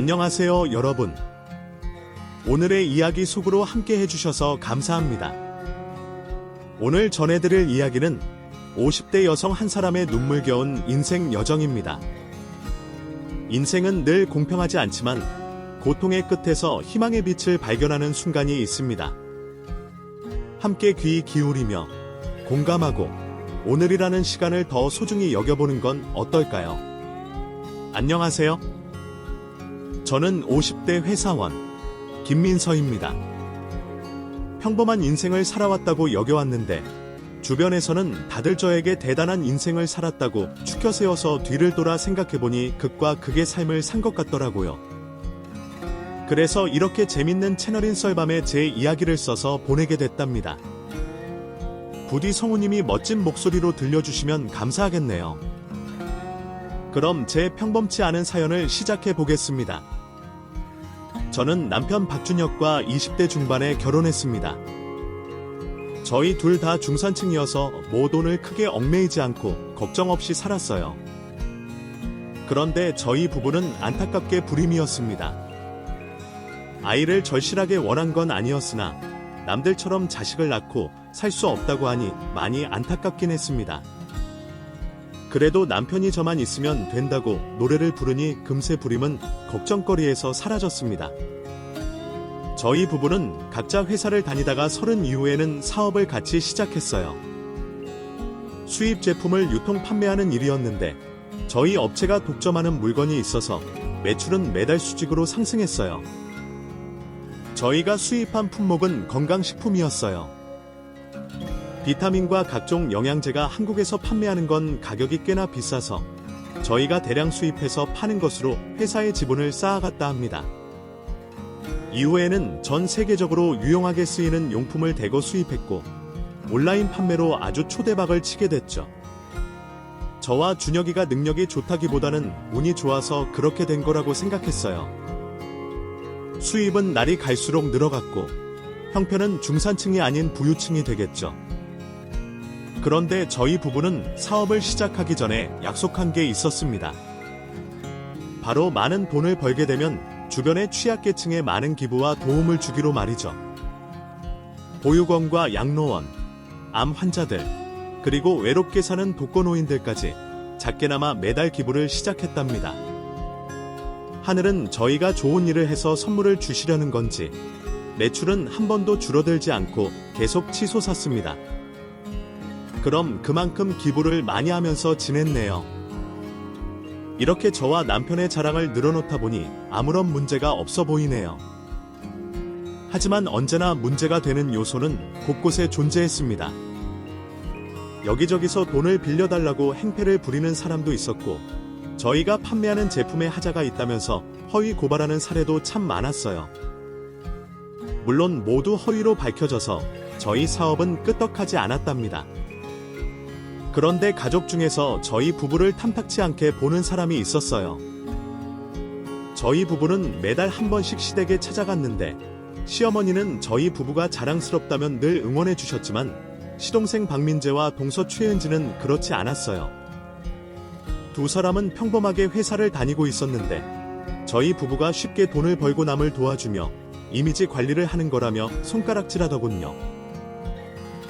안녕하세요, 여러분. 오늘의 이야기 속으로 함께 해주셔서 감사합니다. 오늘 전해드릴 이야기는 50대 여성 한 사람의 눈물겨운 인생 여정입니다. 인생은 늘 공평하지 않지만 고통의 끝에서 희망의 빛을 발견하는 순간이 있습니다. 함께 귀 기울이며 공감하고 오늘이라는 시간을 더 소중히 여겨보는 건 어떨까요? 안녕하세요. 저는 50대 회사원 김민서입니다. 평범한 인생을 살아왔다고 여겨왔는데 주변에서는 다들 저에게 대단한 인생을 살았다고 추켜 세워서 뒤를 돌아 생각해보니 극과 극의 삶을 산 것 같더라고요. 그래서 이렇게 재밌는 채널인 썰밤에 제 이야기를 써서 보내게 됐답니다. 부디 성우님이 멋진 목소리로 들려주시면 감사하겠네요. 그럼 제 평범치 않은 사연을 시작해 보겠습니다. 저는 남편 박준혁과 20대 중반에 결혼했습니다. 저희 둘 다 중산층이어서 뭐 돈을 크게 얽매이지 않고 걱정 없이 살았어요. 그런데 저희 부부는 안타깝게 불임이었습니다. 아이를 절실하게 원한 건 아니었으나 남들처럼 자식을 낳고 살 수 없다고 하니 많이 안타깝긴 했습니다. 그래도 남편이 저만 있으면 된다고 노래를 부르니 금세 불임은 걱정거리에서 사라졌습니다. 저희 부부는 각자 회사를 다니다가 30 이후에는 사업을 같이 시작했어요. 수입 제품을 유통 판매하는 일이었는데 저희 업체가 독점하는 물건이 있어서 매출은 매달 수직으로 상승했어요. 저희가 수입한 품목은 건강식품이었어요. 비타민과 각종 영양제가 한국에서 판매하는 건 가격이 꽤나 비싸서 저희가 대량 수입해서 파는 것으로 회사의 지분을 쌓아갔다 합니다. 이후에는 전 세계적으로 유용하게 쓰이는 용품을 대거 수입했고 온라인 판매로 아주 초대박을 치게 됐죠. 저와 준혁이가 능력이 좋다기보다는 운이 좋아서 그렇게 된 거라고 생각했어요. 수입은 날이 갈수록 늘어갔고 형편은 중산층이 아닌 부유층이 되겠죠. 그런데 저희 부부는 사업을 시작하기 전에 약속한 게 있었습니다. 바로 많은 돈을 벌게 되면 주변의 취약계층에 많은 기부와 도움을 주기로 말이죠. 보육원과 양로원, 암 환자들, 그리고 외롭게 사는 독거노인들까지 작게나마 매달 기부를 시작했답니다. 하늘은 저희가 좋은 일을 해서 선물을 주시려는 건지 매출은 한 번도 줄어들지 않고 계속 치솟았습니다. 그럼 그만큼 기부를 많이 하면서 지냈네요. 이렇게 저와 남편의 자랑을 늘어놓다 보니 아무런 문제가 없어 보이네요. 하지만 언제나 문제가 되는 요소는 곳곳에 존재했습니다. 여기저기서 돈을 빌려달라고 행패를 부리는 사람도 있었고 저희가 판매하는 제품에 하자가 있다면서 허위 고발하는 사례도 참 많았어요. 물론 모두 허위로 밝혀져서 저희 사업은 끄떡하지 않았답니다. 그런데 가족 중에서 저희 부부를 탐탁치 않게 보는 사람이 있었어요. 저희 부부는 매달 한 번씩 시댁에 찾아갔는데 시어머니는 저희 부부가 자랑스럽다면 늘 응원해 주셨지만 시동생 박민재와 동서 최은지는 그렇지 않았어요. 두 사람은 평범하게 회사를 다니고 있었는데 저희 부부가 쉽게 돈을 벌고 남을 도와주며 이미지 관리를 하는 거라며 손가락질하더군요.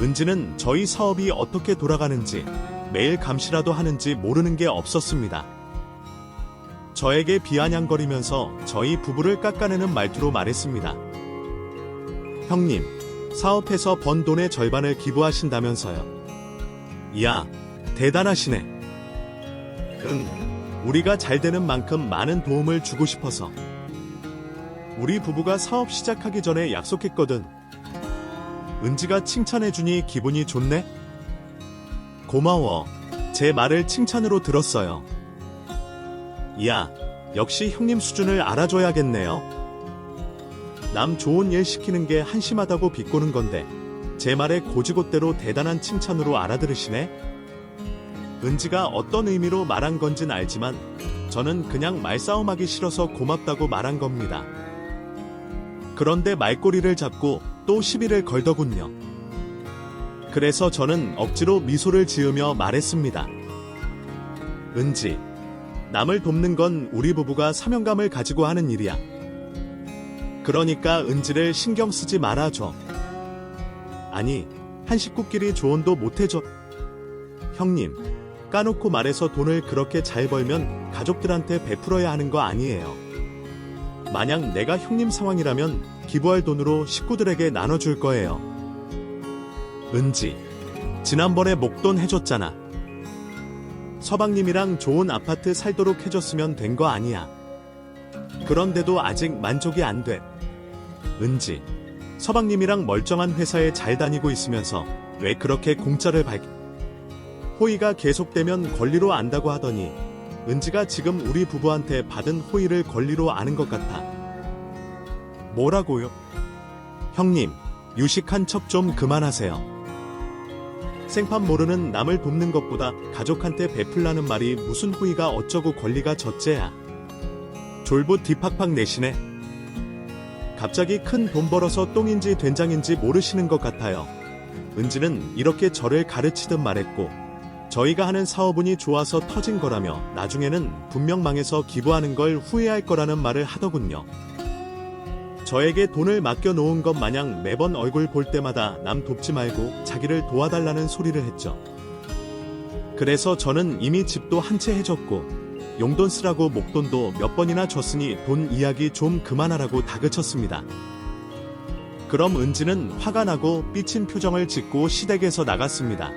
은지는 저희 사업이 어떻게 돌아가는지 매일 감시라도 하는지 모르는 게 없었습니다. 저에게 비아냥거리면서 저희 부부를 깎아내는 말투로 말했습니다. 형님, 사업해서 번 돈의 절반을 기부하신다면서요. 이야, 대단하시네. 우리가 잘 되는 만큼 많은 도움을 주고 싶어서. 우리 부부가 사업 시작하기 전에 약속했거든. 은지가 칭찬해주니 기분이 좋네? 고마워. 제 말을 칭찬으로 들었어요. 이야, 역시 형님 수준을 알아줘야겠네요. 남 좋은 일 시키는 게 한심하다고 비꼬는 건데 제 말에 고지곳대로 대단한 칭찬으로 알아들으시네? 은지가 어떤 의미로 말한 건진 알지만 저는 그냥 말싸움하기 싫어서 고맙다고 말한 겁니다. 그런데 말꼬리를 잡고 또 시비를 걸더군요. 그래서 저는 억지로 미소를 지으며 말했습니다. 은지, 남을 돕는 건 우리 부부가 사명감을 가지고 하는 일이야. 그러니까 은지를 신경 쓰지 말아줘. 아니, 한 식구끼리 조언도 못 해줘. 형님, 까놓고 말해서 돈을 그렇게 잘 벌면 가족들한테 베풀어야 하는 거 아니에요. 만약 내가 형님 상황이라면 기부할 돈으로 식구들에게 나눠줄 거예요. 은지, 지난번에 목돈 해줬잖아. 서방님이랑 좋은 아파트 살도록 해줬으면 된 거 아니야. 그런데도 아직 만족이 안 돼. 은지, 서방님이랑 멀쩡한 회사에 잘 다니고 있으면서 왜 그렇게 공짜를 호의가 계속되면 권리로 안다고 하더니 은지가 지금 우리 부부한테 받은 호의를 권리로 아는 것 같아. 뭐라고요? 형님, 유식한 척 좀 그만하세요. 생판 모르는 남을 돕는 것보다 가족한테 베풀라는 말이 무슨 호의가 어쩌고 권리가 젖재야. 졸부 뒤팍팍 내시네. 갑자기 큰 돈 벌어서 똥인지 된장인지 모르시는 것 같아요. 은지는 이렇게 저를 가르치듯 말했고, 저희가 하는 사업운이 좋아서 터진 거라며 나중에는 분명 망해서 기부하는 걸 후회할 거라는 말을 하더군요. 저에게 돈을 맡겨놓은 것 마냥 매번 얼굴 볼 때마다 남 돕지 말고 자기를 도와달라는 소리를 했죠. 그래서 저는 이미 집도 한 채 해줬고 용돈 쓰라고 목돈도 몇 번이나 줬으니 돈 이야기 좀 그만하라고 다그쳤습니다. 그럼 은지는 화가 나고 삐친 표정을 짓고 시댁에서 나갔습니다.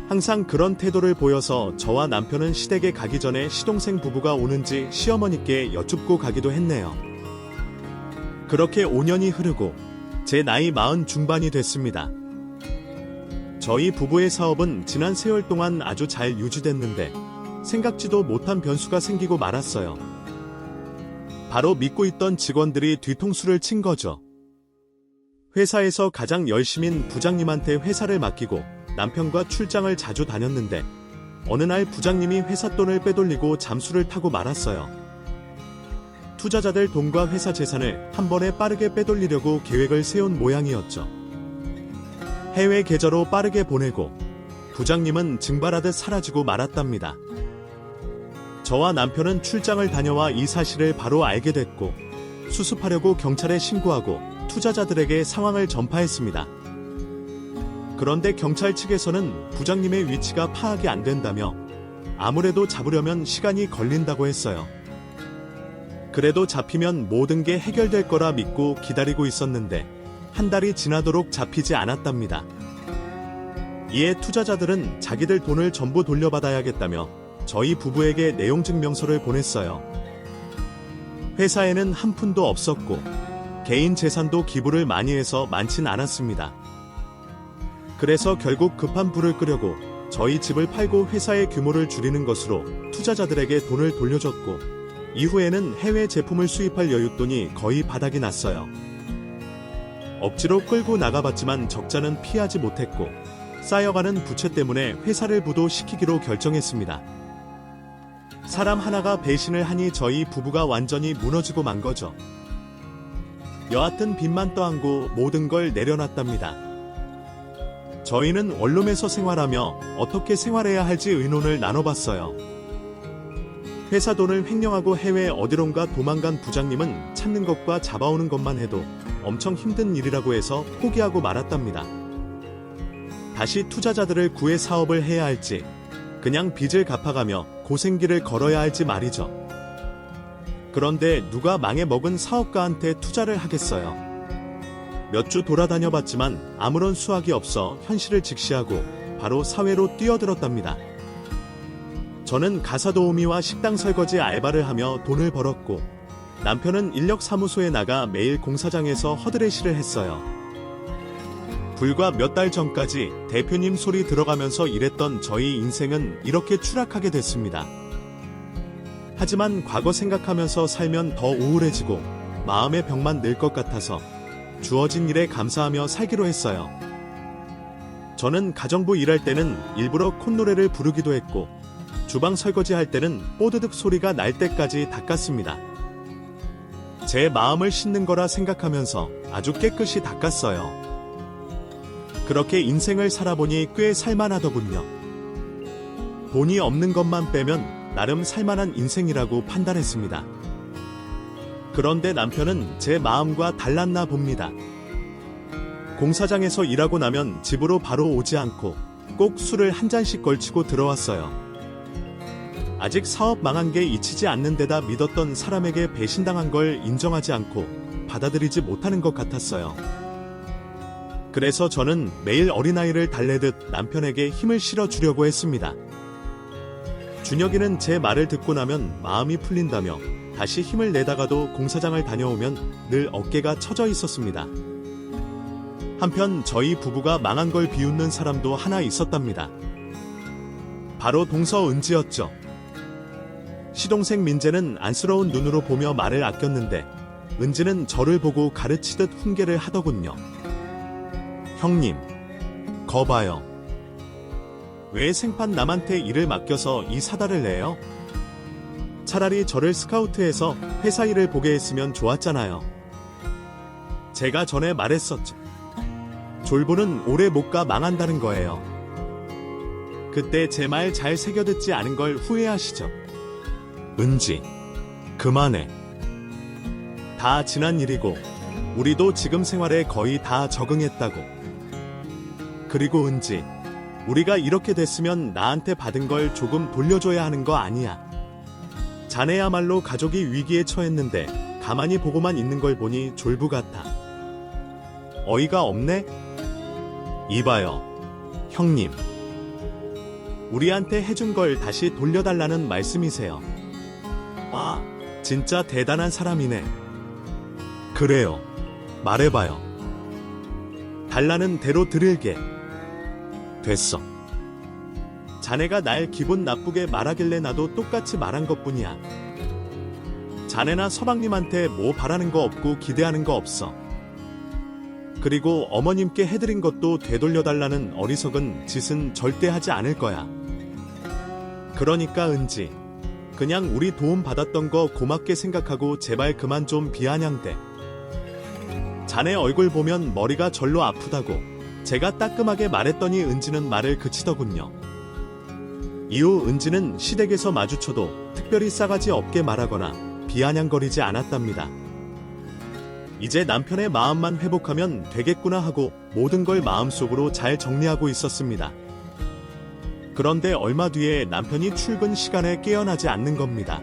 항상 그런 태도를 보여서 저와 남편은 시댁에 가기 전에 시동생 부부가 오는지 시어머니께 여쭙고 가기도 했네요. 그렇게 5년이 흐르고 제 나이 40 중반이 됐습니다. 저희 부부의 사업은 지난 세월 동안 아주 잘 유지됐는데 생각지도 못한 변수가 생기고 말았어요. 바로 믿고 있던 직원들이 뒤통수를 친 거죠. 회사에서 가장 열심인 부장님한테 회사를 맡기고 남편과 출장을 자주 다녔는데 어느 날 부장님이 회사 돈을 빼돌리고 잠수를 타고 말았어요. 투자자들 돈과 회사 재산을 한 번에 빠르게 빼돌리려고 계획을 세운 모양이었죠. 해외 계좌로 빠르게 보내고 부장님은 증발하듯 사라지고 말았답니다. 저와 남편은 출장을 다녀와 이 사실을 바로 알게 됐고 수습하려고 경찰에 신고하고 투자자들에게 상황을 전파했습니다. 그런데 경찰 측에서는 부장님의 위치가 파악이 안 된다며 아무래도 잡으려면 시간이 걸린다고 했어요. 그래도 잡히면 모든 게 해결될 거라 믿고 기다리고 있었는데 한 달이 지나도록 잡히지 않았답니다. 이에 투자자들은 자기들 돈을 전부 돌려받아야겠다며 저희 부부에게 내용 증명서를 보냈어요. 회사에는 한 푼도 없었고 개인 재산도 기부를 많이 해서 많진 않았습니다. 그래서 결국 급한 불을 끄려고 저희 집을 팔고 회사의 규모를 줄이는 것으로 투자자들에게 돈을 돌려줬고 이후에는 해외 제품을 수입할 여윳돈이 거의 바닥이 났어요. 억지로 끌고 나가봤지만 적자는 피하지 못했고 쌓여가는 부채 때문에 회사를 부도시키기로 결정했습니다. 사람 하나가 배신을 하니 저희 부부가 완전히 무너지고 만 거죠. 여하튼 빚만 떠안고 모든 걸 내려놨답니다. 저희는 원룸에서 생활하며 어떻게 생활해야 할지 의논을 나눠봤어요. 회사 돈을 횡령하고 해외 어디론가 도망간 부장님은 찾는 것과 잡아오는 것만 해도 엄청 힘든 일이라고 해서 포기하고 말았답니다. 다시 투자자들을 구해 사업을 해야 할지 그냥 빚을 갚아가며 고생길을 걸어야 할지 말이죠. 그런데 누가 망해먹은 사업가한테 투자를 하겠어요. 몇 주 돌아다녀봤지만 아무런 수확이 없어 현실을 직시하고 바로 사회로 뛰어들었답니다. 저는 가사도우미와 식당 설거지 알바를 하며 돈을 벌었고 남편은 인력사무소에 나가 매일 공사장에서 허드레시를 했어요. 불과 몇 달 전까지 대표님 소리 들어가면서 일했던 저희 인생은 이렇게 추락하게 됐습니다. 하지만 과거 생각하면서 살면 더 우울해지고 마음의 벽만 늘 것 같아서 주어진 일에 감사하며 살기로 했어요. 저는 가정부 일할 때는 일부러 콧노래를 부르기도 했고 주방 설거지 할 때는 뽀드득 소리가 날 때까지 닦았습니다. 제 마음을 씻는 거라 생각하면서 아주 깨끗이 닦았어요. 그렇게 인생을 살아보니 꽤 살만하더군요. 돈이 없는 것만 빼면 나름 살만한 인생이라고 판단했습니다. 그런데 남편은 제 마음과 달랐나 봅니다. 공사장에서 일하고 나면 집으로 바로 오지 않고 꼭 술을 한 잔씩 걸치고 들어왔어요. 아직 사업 망한 게 잊히지 않는 데다 믿었던 사람에게 배신당한 걸 인정하지 않고 받아들이지 못하는 것 같았어요. 그래서 저는 매일 어린아이를 달래듯 남편에게 힘을 실어주려고 했습니다. 준혁이는 제 말을 듣고 나면 마음이 풀린다며 다시 힘을 내다가도 공사장을 다녀오면 늘 어깨가 처져 있었습니다. 한편 저희 부부가 망한 걸 비웃는 사람도 하나 있었답니다. 바로 동서 은지였죠. 시동생 민재는 안쓰러운 눈으로 보며 말을 아꼈는데 은지는 저를 보고 가르치듯 훈계를 하더군요. 형님, 거 봐요. 왜 생판 남한테 일을 맡겨서 이 사달을 내요? 차라리 저를 스카우트해서 회사 일을 보게 했으면 좋았잖아요. 제가 전에 말했었죠. 졸부는 오래 못 가 망한다는 거예요. 그때 제 말 잘 새겨듣지 않은 걸 후회하시죠. 은지, 그만해. 다 지난 일이고 우리도 지금 생활에 거의 다 적응했다고. 그리고 은지, 우리가 이렇게 됐으면 나한테 받은 걸 조금 돌려줘야 하는 거 아니야. 자네야말로 가족이 위기에 처했는데 가만히 보고만 있는 걸 보니 졸부 같아. 어이가 없네? 이봐요, 형님. 우리한테 해준 걸 다시 돌려달라는 말씀이세요. 와, 진짜 대단한 사람이네. 그래요. 말해봐요. 달라는 대로 드릴게. 됐어. 자네가 날 기분 나쁘게 말하길래 나도 똑같이 말한 것뿐이야. 자네나 서방님한테 뭐 바라는 거 없고 기대하는 거 없어. 그리고 어머님께 해드린 것도 되돌려달라는 어리석은 짓은 절대 하지 않을 거야. 그러니까 은지, 그냥 우리 도움 받았던 거 고맙게 생각하고 제발 그만 좀 비아냥대. 자네 얼굴 보면 머리가 절로 아프다고 제가 따끔하게 말했더니 은지는 말을 그치더군요. 이후 은지는 시댁에서 마주쳐도 특별히 싸가지 없게 말하거나 비아냥거리지 않았답니다. 이제 남편의 마음만 회복하면 되겠구나 하고 모든 걸 마음속으로 잘 정리하고 있었습니다. 그런데 얼마 뒤에 남편이 출근 시간에 깨어나지 않는 겁니다.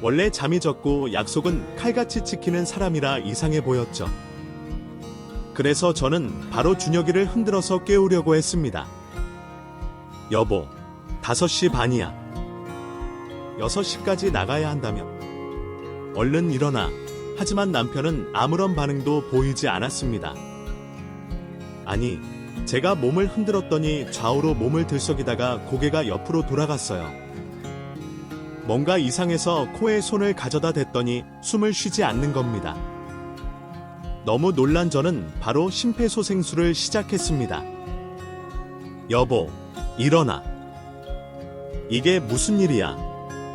원래 잠이 적고 약속은 칼같이 지키는 사람이라 이상해 보였죠. 그래서 저는 바로 준혁이를 흔들어서 깨우려고 했습니다. 여보, 5시 반이야. 6시까지 나가야 한다며. 얼른 일어나. 하지만 남편은 아무런 반응도 보이지 않았습니다. 아니, 제가 몸을 흔들었더니 좌우로 몸을 들썩이다가 고개가 옆으로 돌아갔어요. 뭔가 이상해서 코에 손을 가져다 댔더니 숨을 쉬지 않는 겁니다. 너무 놀란 저는 바로 심폐소생술을 시작했습니다. 여보, 일어나. 이게 무슨 일이야?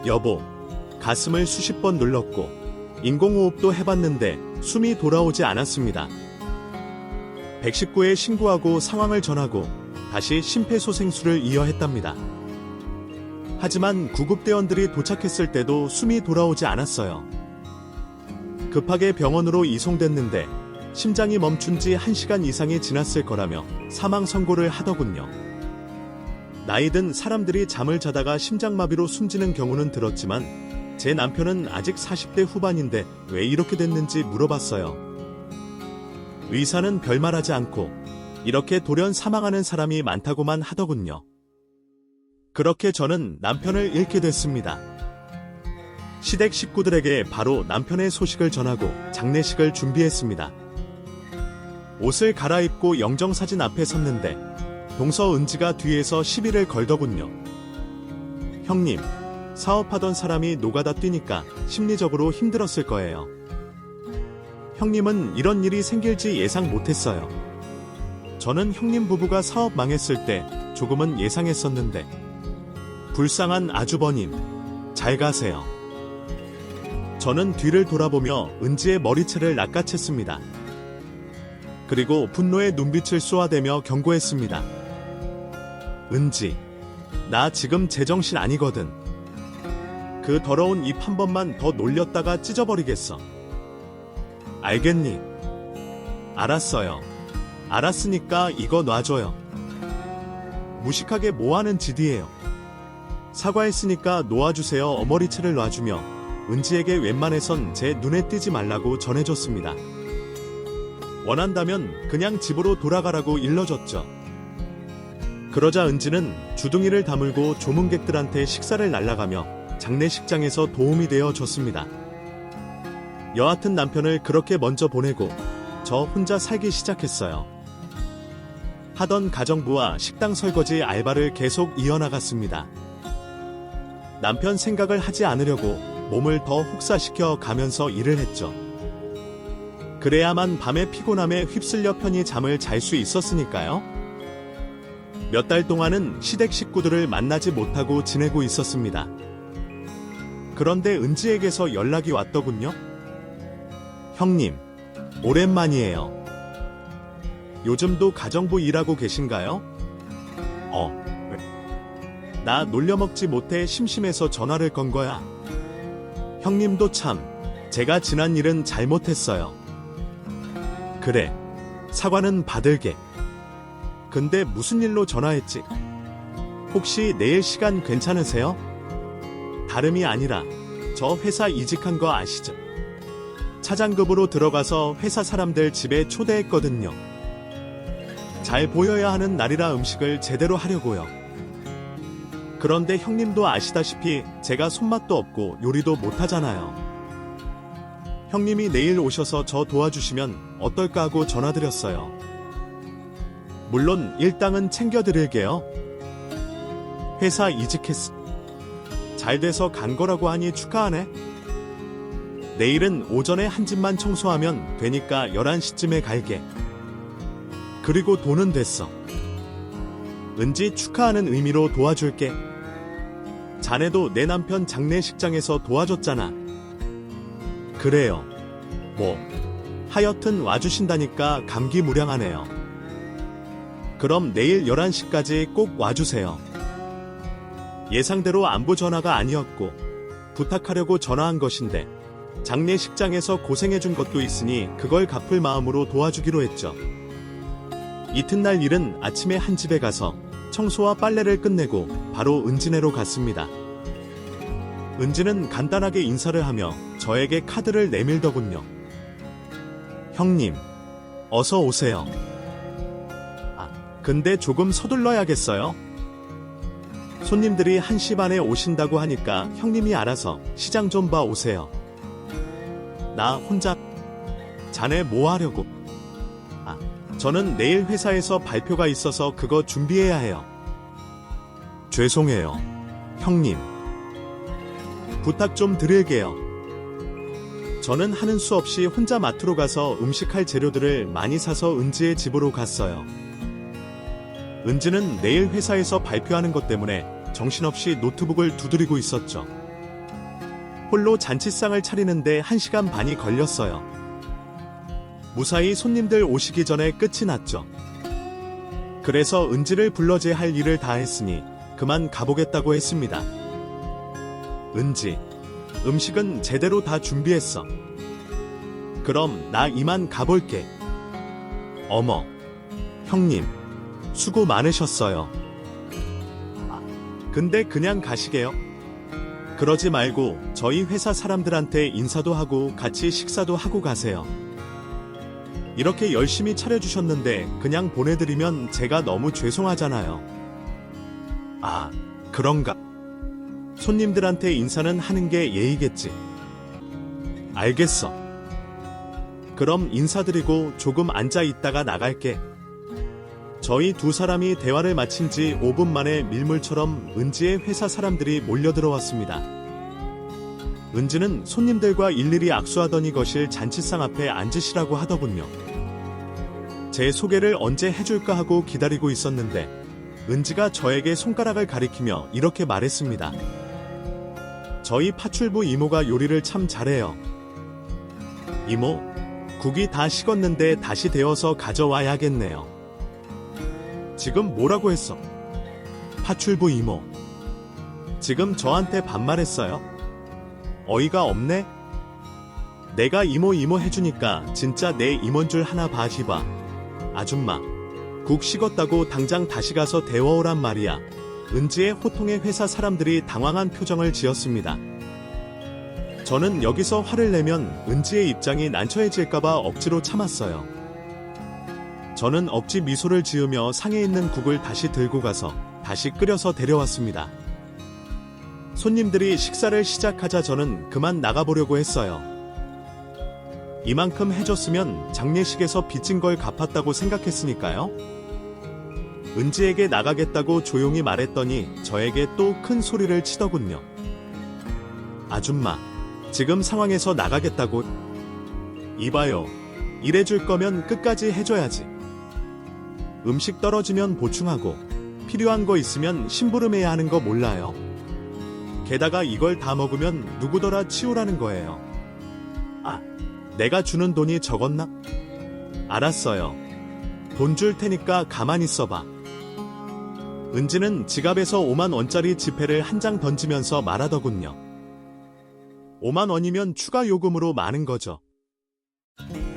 여보, 가슴을 수십 번 눌렀고 인공호흡도 해봤는데 숨이 돌아오지 않았습니다. 119에 신고하고 상황을 전하고 다시 심폐소생술을 이어했답니다. 하지만 구급대원들이 도착했을 때도 숨이 돌아오지 않았어요. 급하게 병원으로 이송됐는데 심장이 멈춘 지 1시간 이상이 지났을 거라며 사망 선고를 하더군요. 나이든 사람들이 잠을 자다가 심장마비로 숨지는 경우는 들었지만 제 남편은 아직 40대 후반인데 왜 이렇게 됐는지 물어봤어요. 의사는 별말하지 않고 이렇게 돌연 사망하는 사람이 많다고만 하더군요. 그렇게 저는 남편을 잃게 됐습니다. 시댁 식구들에게 바로 남편의 소식을 전하고 장례식을 준비했습니다. 옷을 갈아입고 영정사진 앞에 섰는데 동서 은지가 뒤에서 시비를 걸더군요. 형님, 사업하던 사람이 노가다 뛰니까 심리적으로 힘들었을 거예요. 형님은 이런 일이 생길지 예상 못했어요. 저는 형님 부부가 사업 망했을 때 조금은 예상했었는데 불쌍한 아주버님, 잘 가세요. 저는 뒤를 돌아보며 은지의 머리채를 낚아챘습니다. 그리고 분노의 눈빛을 쏘아대며 경고했습니다. 은지, 나 지금 제정신 아니거든. 그 더러운 입 한 번만 더 놀렸다가 찢어버리겠어. 알겠니? 알았어요. 알았으니까 이거 놔줘요. 무식하게 뭐하는 짓이에요. 사과했으니까 놓아주세요. 어머니채를 놔주며 은지에게 웬만해선 제 눈에 띄지 말라고 전해줬습니다. 원한다면 그냥 집으로 돌아가라고 일러줬죠. 그러자 은지는 주둥이를 다물고 조문객들한테 식사를 날라가며 장례식장에서 도움이 되어 줬습니다. 여하튼 남편을 그렇게 먼저 보내고 저 혼자 살기 시작했어요. 하던 가정부와 식당 설거지 알바를 계속 이어나갔습니다. 남편 생각을 하지 않으려고 몸을 더 혹사시켜 가면서 일을 했죠. 그래야만 밤의 피곤함에 휩쓸려 편히 잠을 잘 수 있었으니까요. 몇 달 동안은 시댁 식구들을 만나지 못하고 지내고 있었습니다. 그런데 은지에게서 연락이 왔더군요. 형님, 오랜만이에요. 요즘도 가정부 일하고 계신가요? 나 놀려먹지 못해 심심해서 전화를 건 거야. 형님도 참, 제가 지난 일은 잘못했어요. 그래, 사과는 받을게. 근데 무슨 일로 전화했지? 혹시 내일 시간 괜찮으세요? 다름이 아니라 저 회사 이직한 거 아시죠? 차장급으로 들어가서 회사 사람들 집에 초대했거든요. 잘 보여야 하는 날이라 음식을 제대로 하려고요. 그런데 형님도 아시다시피 제가 손맛도 없고 요리도 못하잖아요. 형님이 내일 오셔서 저 도와주시면 어떨까 하고 전화드렸어요. 물론 일당은 챙겨드릴게요. 회사 이직했어. 잘 돼서 간 거라고 하니 축하하네. 내일은 오전에 한 집만 청소하면 되니까 11시쯤에 갈게. 그리고 돈은 됐어. 은지 축하하는 의미로 도와줄게. 자네도 내 남편 장례식장에서 도와줬잖아. 그래요. 하여튼 와주신다니까 감기무량하네요. 그럼 내일 11시까지 꼭 와주세요. 예상대로 안부 전화가 아니었고 부탁하려고 전화한 것인데 장례식장에서 고생해준 것도 있으니 그걸 갚을 마음으로 도와주기로 했죠. 이튿날 일은 아침에 한 집에 가서 청소와 빨래를 끝내고 바로 은지네로 갔습니다. 은지는 간단하게 인사를 하며 저에게 카드를 내밀더군요. 형님, 어서 오세요. 근데 조금 서둘러야겠어요. 손님들이 1시 반에 오신다고 하니까 형님이 알아서 시장 좀 봐 오세요. 나 혼자. 자네 뭐 하려고? 저는 내일 회사에서 발표가 있어서 그거 준비해야 해요. 죄송해요, 형님. 부탁 좀 드릴게요. 저는 하는 수 없이 혼자 마트로 가서 음식할 재료들을 많이 사서 은지의 집으로 갔어요. 은지는 내일 회사에서 발표하는 것 때문에 정신없이 노트북을 두드리고 있었죠. 홀로 잔치상을 차리는데 1시간 반이 걸렸어요. 무사히 손님들 오시기 전에 끝이 났죠. 그래서 은지를 불러제 할 일을 다 했으니 그만 가보겠다고 했습니다. 은지, 음식은 제대로 다 준비했어. 그럼 나 이만 가볼게. 어머, 형님, 수고 많으셨어요. 근데 그냥 가시게요? 그러지 말고 저희 회사 사람들한테 인사도 하고 같이 식사도 하고 가세요. 이렇게 열심히 차려주셨는데 그냥 보내드리면 제가 너무 죄송하잖아요. 그런가? 손님들한테 인사는 하는 게 예의겠지. 알겠어. 그럼 인사드리고 조금 앉아 있다가 나갈게. 저희 두 사람이 대화를 마친 지 5분 만에 밀물처럼 은지의 회사 사람들이 몰려들어왔습니다. 은지는 손님들과 일일이 악수하더니 거실 잔치상 앞에 앉으시라고 하더군요. 제 소개를 언제 해줄까 하고 기다리고 있었는데 은지가 저에게 손가락을 가리키며 이렇게 말했습니다. 저희 파출부 이모가 요리를 참 잘해요. 이모, 국이 다 식었는데 다시 데워서 가져와야겠네요. 지금 뭐라고 했어? 파출부 이모. 지금 저한테 반말했어요? 어이가 없네? 내가 이모 해주니까 진짜 내 임원 줄 하나 봐 히바. 아줌마, 국 식었다고 당장 다시 가서 데워오란 말이야. 은지의 호통에 회사 사람들이 당황한 표정을 지었습니다. 저는 여기서 화를 내면 은지의 입장이 난처해질까봐 억지로 참았어요. 저는 억지 미소를 지으며 상에 있는 국을 다시 들고 가서 다시 끓여서 데려왔습니다. 손님들이 식사를 시작하자 저는 그만 나가보려고 했어요. 이만큼 해줬으면 장례식에서 빚진 걸 갚았다고 생각했으니까요. 은지에게 나가겠다고 조용히 말했더니 저에게 또 큰 소리를 치더군요. 아줌마, 지금 상황에서 나가겠다고? 이봐요, 일해줄 거면 끝까지 해줘야지. 음식 떨어지면 보충하고 필요한 거 있으면 심부름해야 하는 거 몰라요? 게다가 이걸 다 먹으면 누구더라 치우라는 거예요. 아, 내가 주는 돈이 적었나? 알았어요. 돈 줄 테니까 가만히 있어봐. 은지는 지갑에서 5만 원짜리 지폐를 한 장 던지면서 말하더군요. 5만 원이면 추가 요금으로 많은 거죠.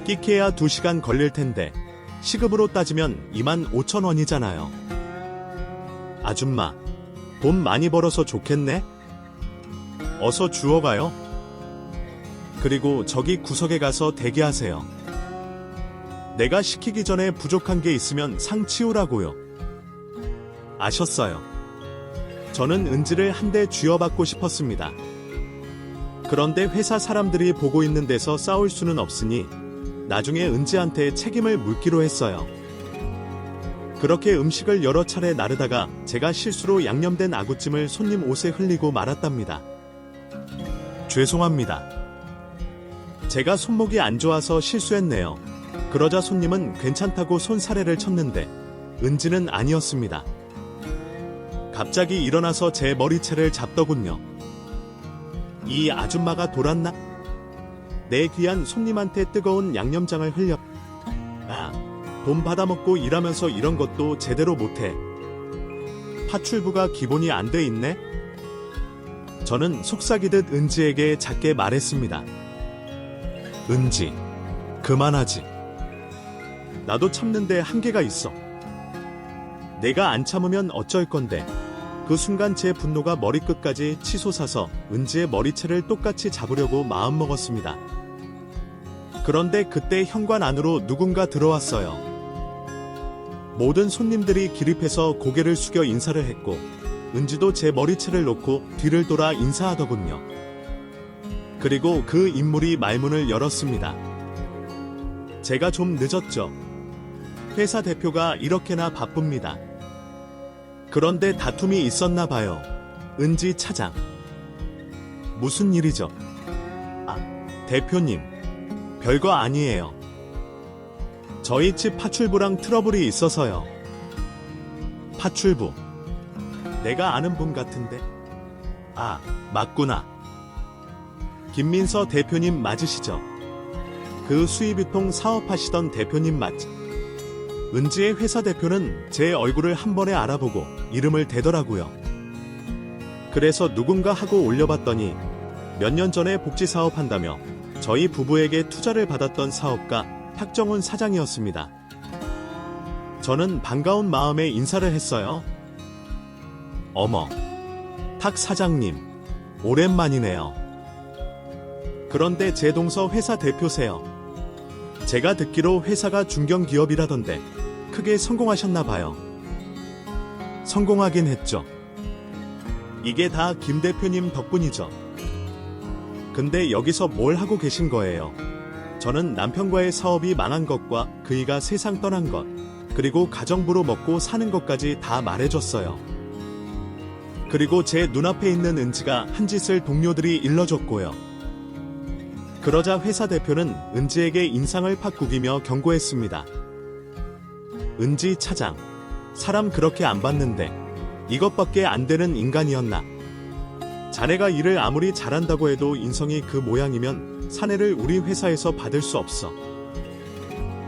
끼케야 2시간 걸릴 텐데 시급으로 따지면 2만 5천 원이잖아요. 아줌마, 돈 많이 벌어서 좋겠네? 어서 주워가요. 그리고 저기 구석에 가서 대기하세요. 내가 시키기 전에 부족한 게 있으면 상 치우라고요. 아셨어요. 저는 은지를 한 대 쥐어받고 싶었습니다. 그런데 회사 사람들이 보고 있는 데서 싸울 수는 없으니 나중에 은지한테 책임을 묻기로 했어요. 그렇게 음식을 여러 차례 나르다가 제가 실수로 양념된 아구찜을 손님 옷에 흘리고 말았답니다. 죄송합니다. 제가 손목이 안 좋아서 실수했네요. 그러자 손님은 괜찮다고 손사래를 쳤는데 은지는 아니었습니다. 갑자기 일어나서 제 머리채를 잡더군요. 이 아줌마가 돌았나? 내 귀한 손님한테 뜨거운 양념장을 흘려. 아, 돈 받아먹고 일하면서 이런 것도 제대로 못해. 파출부가 기본이 안 돼 있네? 저는 속삭이듯 은지에게 작게 말했습니다. 은지, 그만하지. 나도 참는데 한계가 있어. 내가 안 참으면 어쩔 건데. 그 순간 제 분노가 머리끝까지 치솟아서 은지의 머리채를 똑같이 잡으려고 마음먹었습니다. 그런데 그때 현관 안으로 누군가 들어왔어요. 모든 손님들이 기립해서 고개를 숙여 인사를 했고 은지도 제 머리채를 놓고 뒤를 돌아 인사하더군요. 그리고 그 인물이 말문을 열었습니다. 제가 좀 늦었죠. 회사 대표가 이렇게나 바쁩니다. 그런데 다툼이 있었나 봐요. 은지 차장. 무슨 일이죠? 아, 대표님. 별거 아니에요. 저희 집 파출부랑 트러블이 있어서요. 파출부. 내가 아는 분 같은데. 아, 맞구나. 김민서 대표님 맞으시죠? 그 수입유통 사업하시던 대표님 맞지? 은지의 회사 대표는 제 얼굴을 한 번에 알아보고 이름을 대더라고요. 그래서 누군가 하고 올려봤더니 몇 년 전에 복지사업 한다며 저희 부부에게 투자를 받았던 사업가 탁정훈 사장이었습니다. 저는 반가운 마음에 인사를 했어요. 어머, 탁 사장님, 오랜만이네요. 그런데 제 동서 회사 대표세요. 제가 듣기로 회사가 중견기업이라던데 크게 성공하셨나봐요. 성공하긴 했죠. 이게 다 김 대표님 덕분이죠. 근데 여기서 뭘 하고 계신 거예요? 저는 남편과의 사업이 망한 것과 그이가 세상 떠난 것, 그리고 가정부로 먹고 사는 것까지 다 말해줬어요. 그리고 제 눈앞에 있는 은지가 한 짓을 동료들이 일러줬고요. 그러자 회사 대표는 은지에게 인상을 팍 구기며 경고했습니다. 은지 차장, 사람 그렇게 안 봤는데 이것밖에 안 되는 인간이었나? 자네가 일을 아무리 잘한다고 해도 인성이 그 모양이면 사내를 우리 회사에서 받을 수 없어.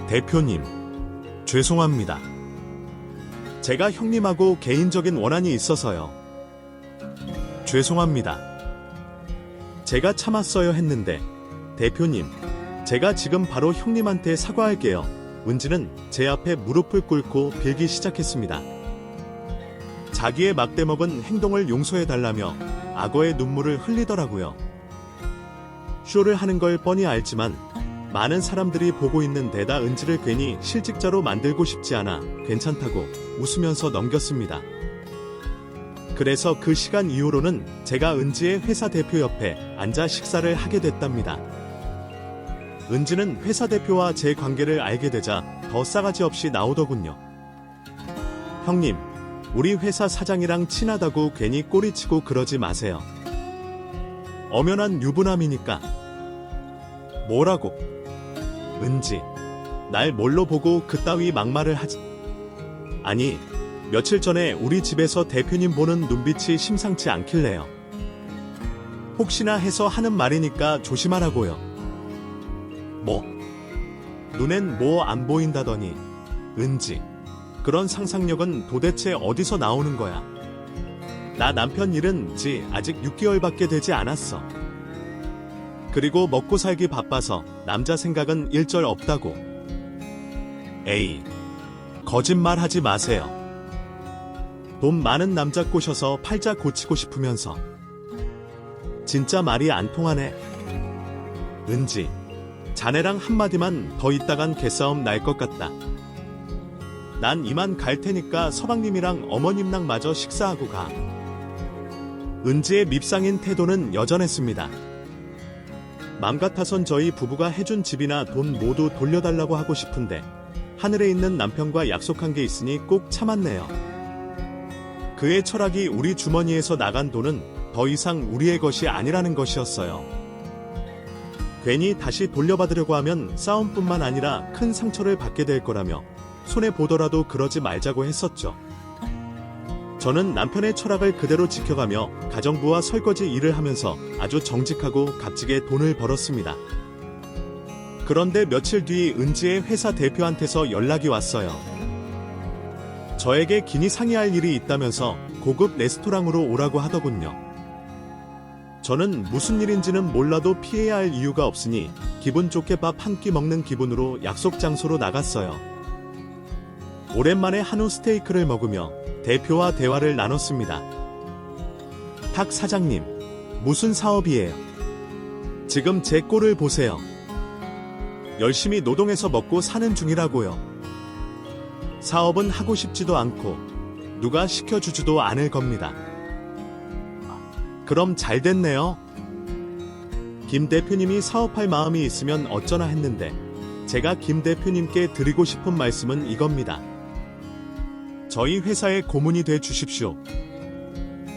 대표님, 죄송합니다. 제가 형님하고 개인적인 원한이 있어서요. 죄송합니다. 제가 참았어요 했는데, 대표님, 제가 지금 바로 형님한테 사과할게요. 은지는 제 앞에 무릎을 꿇고 빌기 시작했습니다. 자기의 막대먹은 행동을 용서해달라며 악어의 눈물을 흘리더라고요. 쇼를 하는 걸 뻔히 알지만 많은 사람들이 보고 있는 데다 은지를 괜히 실직자로 만들고 싶지 않아 괜찮다고 웃으면서 넘겼습니다. 그래서 그 시간 이후로는 제가 은지의 회사 대표 옆에 앉아 식사를 하게 됐답니다. 은지는 회사 대표와 제 관계를 알게 되자 더 싸가지 없이 나오더군요. 형님, 우리 회사 사장이랑 친하다고 괜히 꼬리치고 그러지 마세요. 엄연한 유부남이니까. 뭐라고? 은지, 날 뭘로 보고 그따위 막말을 하지? 아니, 며칠 전에 우리 집에서 대표님 보는 눈빛이 심상치 않길래요. 혹시나 해서 하는 말이니까 조심하라고요. 뭐? 눈엔 뭐 안 보인다더니. 은지, 그런 상상력은 도대체 어디서 나오는 거야? 나 남편 잃은 지 아직 6개월밖에 되지 않았어. 그리고 먹고 살기 바빠서 남자 생각은 일절 없다고. 에이, 거짓말 하지 마세요. 돈 많은 남자 꼬셔서 팔자 고치고 싶으면서. 진짜 말이 안 통하네. 은지, 자네랑 한마디만 더 있다간 개싸움 날 것 같다. 난 이만 갈 테니까 서방님이랑 어머님랑 마저 식사하고 가. 은지의 밉상인 태도는 여전했습니다. 맘 같아선 저희 부부가 해준 집이나 돈 모두 돌려달라고 하고 싶은데 하늘에 있는 남편과 약속한 게 있으니 꼭 참았네요. 그의 철학이 우리 주머니에서 나간 돈은 더 이상 우리의 것이 아니라는 것이었어요. 괜히 다시 돌려받으려고 하면 싸움뿐만 아니라 큰 상처를 받게 될 거라며 손해보더라도 그러지 말자고 했었죠. 저는 남편의 철학을 그대로 지켜가며 가정부와 설거지 일을 하면서 아주 정직하고 값지게 돈을 벌었습니다. 그런데 며칠 뒤 은지의 회사 대표한테서 연락이 왔어요. 저에게 긴히 상의할 일이 있다면서 고급 레스토랑으로 오라고 하더군요. 저는 무슨 일인지는 몰라도 피해야 할 이유가 없으니 기분 좋게 밥 한 끼 먹는 기분으로 약속 장소로 나갔어요. 오랜만에 한우 스테이크를 먹으며 대표와 대화를 나눴습니다. 탁 사장님, 무슨 사업이에요? 지금 제 꼴을 보세요. 열심히 노동해서 먹고 사는 중이라고요. 사업은 하고 싶지도 않고 누가 시켜주지도 않을 겁니다. 그럼 잘 됐네요. 김 대표님이 사업할 마음이 있으면 어쩌나 했는데 제가 김 대표님께 드리고 싶은 말씀은 이겁니다. 저희 회사의 고문이 돼 주십시오.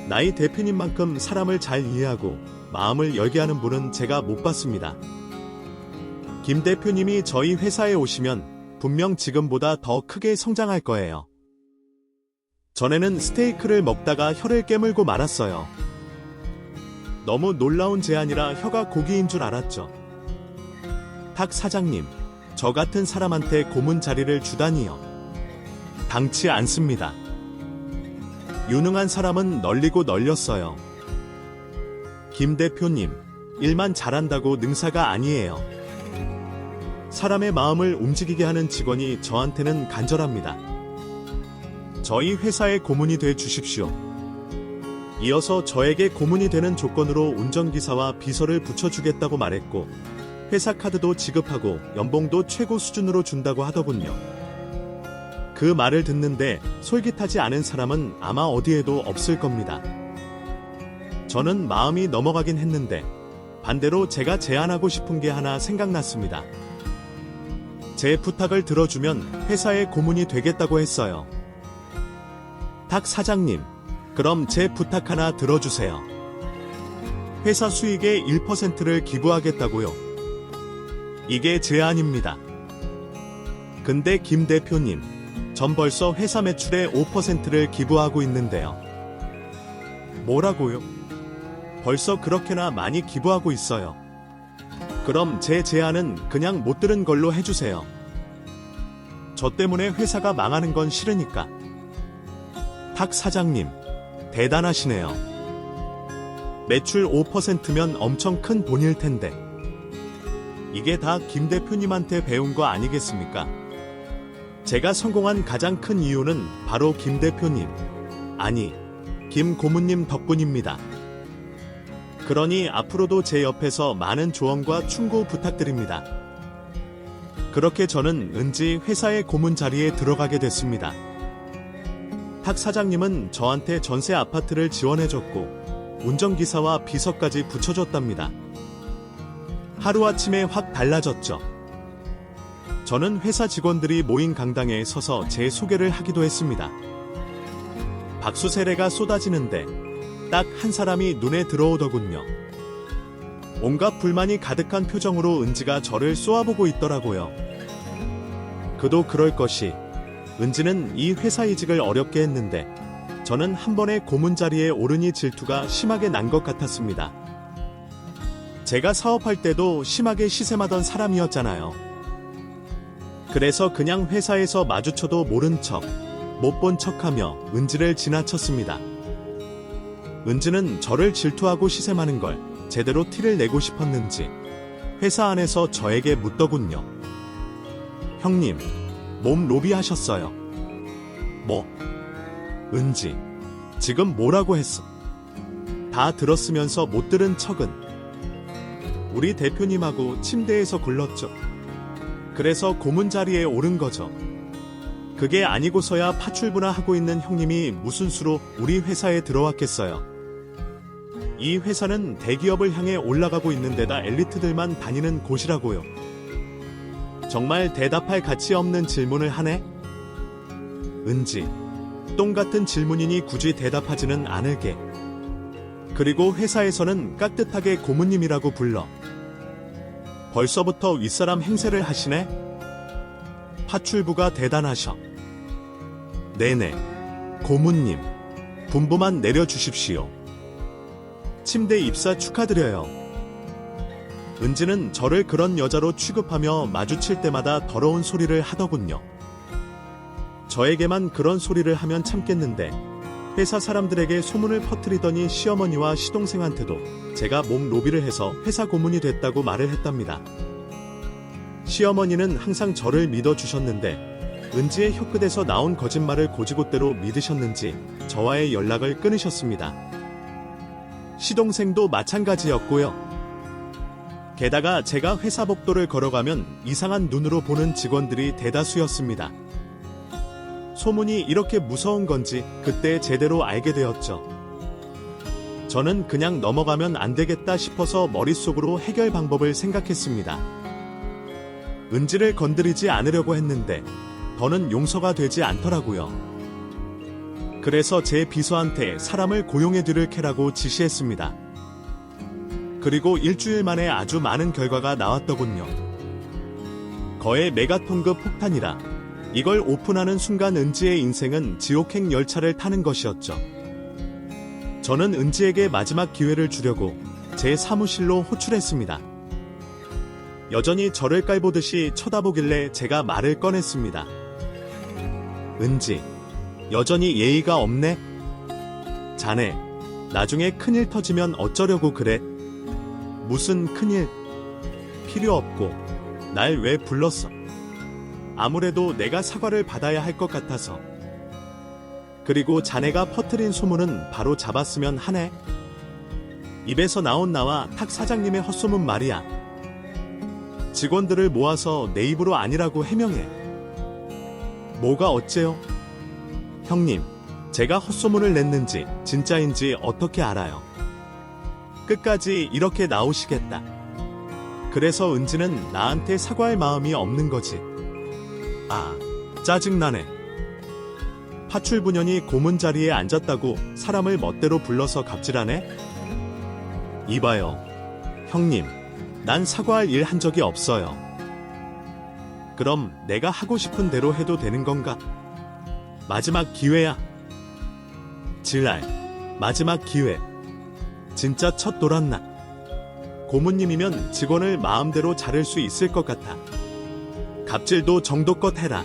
나이 대표님만큼 사람을 잘 이해하고 마음을 열게 하는 분은 제가 못 봤습니다. 김 대표님이 저희 회사에 오시면 분명 지금보다 더 크게 성장할 거예요. 전에는 스테이크를 먹다가 혀를 깨물고 말았어요. 너무 놀라운 제안이라 혀가 고기인 줄 알았죠. 탁 사장님, 저 같은 사람한테 고문 자리를 주다니요. 당치 않습니다. 유능한 사람은 널리고 널렸어요. 김 대표님, 일만 잘한다고 능사가 아니에요. 사람의 마음을 움직이게 하는 직원이 저한테는 간절합니다. 저희 회사의 고문이 돼 주십시오. 이어서 저에게 고문이 되는 조건으로 운전기사와 비서를 붙여주겠다고 말했고 회사 카드도 지급하고 연봉도 최고 수준으로 준다고 하더군요. 그 말을 듣는데 솔깃하지 않은 사람은 아마 어디에도 없을 겁니다. 저는 마음이 넘어가긴 했는데 반대로 제가 제안하고 싶은 게 하나 생각났습니다. 제 부탁을 들어주면 회사의 고문이 되겠다고 했어요. 탁 사장님, 그럼 제 부탁 하나 들어주세요. 회사 수익의 1%를 기부하겠다고요. 이게 제안입니다. 근데 김 대표님, 전 벌써 회사 매출의 5%를 기부하고 있는데요. 뭐라고요? 벌써 그렇게나 많이 기부하고 있어요. 그럼 제 제안은 그냥 못 들은 걸로 해주세요. 저 때문에 회사가 망하는 건 싫으니까. 탁 사장님, 대단하시네요. 매출 5%면 엄청 큰 돈일 텐데. 이게 다 김 대표님한테 배운 거 아니겠습니까? 제가 성공한 가장 큰 이유는 바로 김 대표님, 아니, 김 고문님 덕분입니다. 그러니 앞으로도 제 옆에서 많은 조언과 충고 부탁드립니다. 그렇게 저는 은지 회사의 고문 자리에 들어가게 됐습니다. 탁 사장님은 저한테 전세 아파트를 지원해줬고 운전기사와 비서까지 붙여줬답니다. 하루아침에 확 달라졌죠. 저는 회사 직원들이 모인 강당에 서서 제 소개를 하기도 했습니다. 박수 세례가 쏟아지는데 딱 한 사람이 눈에 들어오더군요. 온갖 불만이 가득한 표정으로 은지가 저를 쏘아보고 있더라고요. 그도 그럴 것이, 은지는 이 회사 이직을 어렵게 했는데 저는 한 번에 고문 자리에 오르니 질투가 심하게 난 것 같았습니다. 제가 사업할 때도 심하게 시샘하던 사람이었잖아요. 그래서 그냥 회사에서 마주쳐도 모른 척, 못 본 척하며 은지를 지나쳤습니다. 은지는 저를 질투하고 시샘하는 걸 제대로 티를 내고 싶었는지 회사 안에서 저에게 묻더군요. 형님, 몸 로비하셨어요. 뭐? 은지, 지금 뭐라고 했어? 다 들었으면서 못 들은 척은. 우리 대표님하고 침대에서 굴렀죠. 그래서 고문 자리에 오른 거죠. 그게 아니고서야 파출부나 하고 있는 형님이 무슨 수로 우리 회사에 들어왔겠어요. 이 회사는 대기업을 향해 올라가고 있는 데다 엘리트들만 다니는 곳이라고요. 정말 대답할 가치 없는 질문을 하네? 은지, 똥 같은 질문이니 굳이 대답하지는 않을게. 그리고 회사에서는 깍듯하게 고문님이라고 불러. 벌써부터 윗사람 행세를 하시네? 파출부가 대단하셔. 네네, 고문님, 분부만 내려주십시오. 침대 입사 축하드려요. 은지는 저를 그런 여자로 취급하며 마주칠 때마다 더러운 소리를 하더군요. 저에게만 그런 소리를 하면 참겠는데 회사 사람들에게 소문을 퍼뜨리더니 시어머니와 시동생한테도 제가 몸 로비를 해서 회사 고문이 됐다고 말을 했답니다. 시어머니는 항상 저를 믿어주셨는데 은지의 혀끝에서 나온 거짓말을 고지고대로 믿으셨는지 저와의 연락을 끊으셨습니다. 시동생도 마찬가지였고요. 게다가 제가 회사 복도를 걸어가면 이상한 눈으로 보는 직원들이 대다수였습니다. 소문이 이렇게 무서운 건지 그때 제대로 알게 되었죠. 저는 그냥 넘어가면 안 되겠다 싶어서 머릿속으로 해결 방법을 생각했습니다. 은지를 건드리지 않으려고 했는데 더는 용서가 되지 않더라고요. 그래서 제 비서한테 사람을 고용해 드릴 캐라고 지시했습니다. 그리고 일주일 만에 아주 많은 결과가 나왔더군요. 거의 메가톤급 폭탄이라 이걸 오픈하는 순간 은지의 인생은 지옥행 열차를 타는 것이었죠. 저는 은지에게 마지막 기회를 주려고 제 사무실로 호출했습니다. 여전히 저를 깔보듯이 쳐다보길래 제가 말을 꺼냈습니다. 은지, 여전히 예의가 없네? 자네, 나중에 큰일 터지면 어쩌려고 그래? 무슨 큰일? 필요 없고 날 왜 불렀어? 아무래도 내가 사과를 받아야 할 것 같아서. 그리고 자네가 퍼뜨린 소문은 바로 잡았으면 하네. 입에서 나온 나와 탁 사장님의 헛소문 말이야. 직원들을 모아서 내 입으로 아니라고 해명해. 뭐가 어째요? 형님, 제가 헛소문을 냈는지 진짜인지 어떻게 알아요? 끝까지 이렇게 나오시겠다. 그래서 은지는 나한테 사과할 마음이 없는 거지. 아, 짜증나네. 파출부년이 고문 자리에 앉았다고 사람을 멋대로 불러서 갑질하네? 이봐요. 형님, 난 사과할 일 한 적이 없어요. 그럼 내가 하고 싶은 대로 해도 되는 건가? 마지막 기회야. 질알, 마지막 기회. 진짜 첫 도란나. 고문님이면 직원을 마음대로 자를 수 있을 것 같아. 갑질도 정도껏 해라.